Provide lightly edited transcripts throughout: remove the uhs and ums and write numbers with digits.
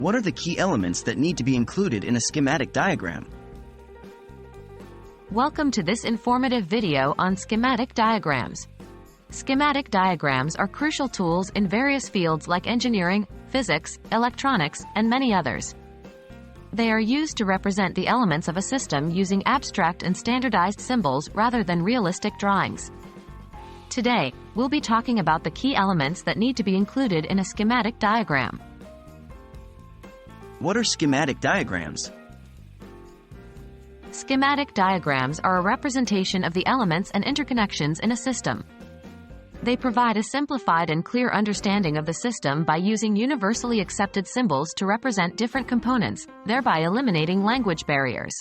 What are the key elements that need to be included in a schematic diagram? Welcome to this informative video on schematic diagrams. Schematic diagrams are crucial tools in various fields like engineering, physics, electronics, and many others. They are used to represent the elements of a system using abstract and standardized symbols rather than realistic drawings. Today, we'll be talking about the key elements that need to be included in a schematic diagram. What are schematic diagrams? Schematic diagrams are a representation of the elements and interconnections in a system. They provide a simplified and clear understanding of the system by using universally accepted symbols to represent different components, thereby eliminating language barriers.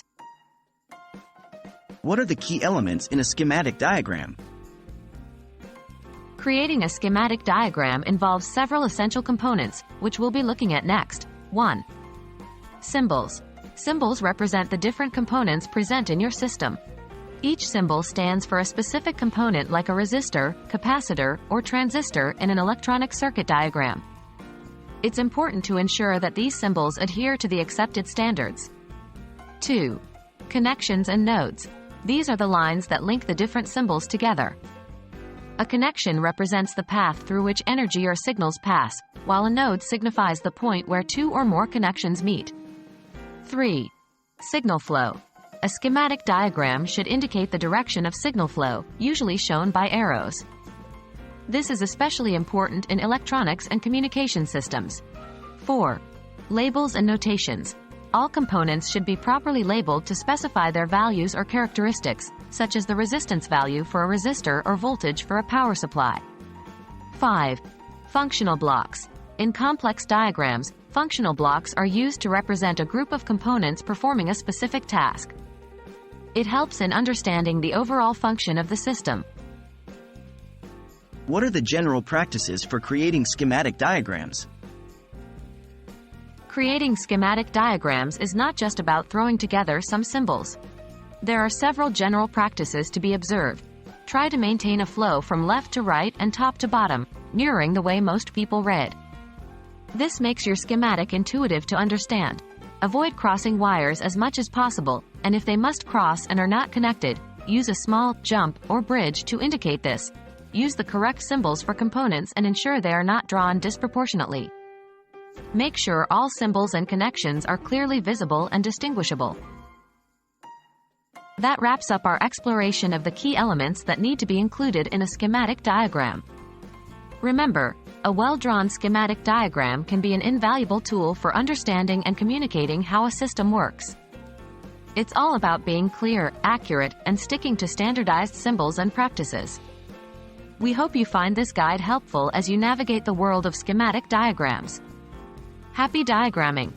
What are the key elements in a schematic diagram? Creating a schematic diagram involves several essential components, which we'll be looking at next. 1. Symbols. Symbols represent the different components present in your system. Each symbol stands for a specific component like a resistor, capacitor, or transistor in an electronic circuit diagram. It's important to ensure that these symbols adhere to the accepted standards. 2. Connections and nodes. These are the lines that link the different symbols together. A connection represents the path through which energy or signals pass, while a node signifies the point where two or more connections meet. 3. Signal flow. A schematic diagram should indicate the direction of signal flow, usually shown by arrows. This is especially important in electronics and communication systems. 4. Labels and notations. All components should be properly labeled to specify their values or characteristics, such as the resistance value for a resistor or voltage for a power supply. 5. Functional blocks. In complex diagrams, functional blocks are used to represent a group of components performing a specific task. It helps in understanding the overall function of the system. What are the general practices for creating schematic diagrams? Creating schematic diagrams is not just about throwing together some symbols. There are several general practices to be observed. Try to maintain a flow from left to right and top to bottom, mirroring the way most people read. This makes your schematic intuitive to understand. Avoid crossing wires as much as possible, and if they must cross and are not connected, use a small jump or bridge to indicate this. Use the correct symbols for components and ensure they are not drawn disproportionately. Make sure all symbols and connections are clearly visible and distinguishable. That wraps up our exploration of the key elements that need to be included in a schematic diagram. Remember, a well-drawn schematic diagram can be an invaluable tool for understanding and communicating how a system works. It's all about being clear, accurate, and sticking to standardized symbols and practices. We hope you find this guide helpful as you navigate the world of schematic diagrams. Happy diagramming!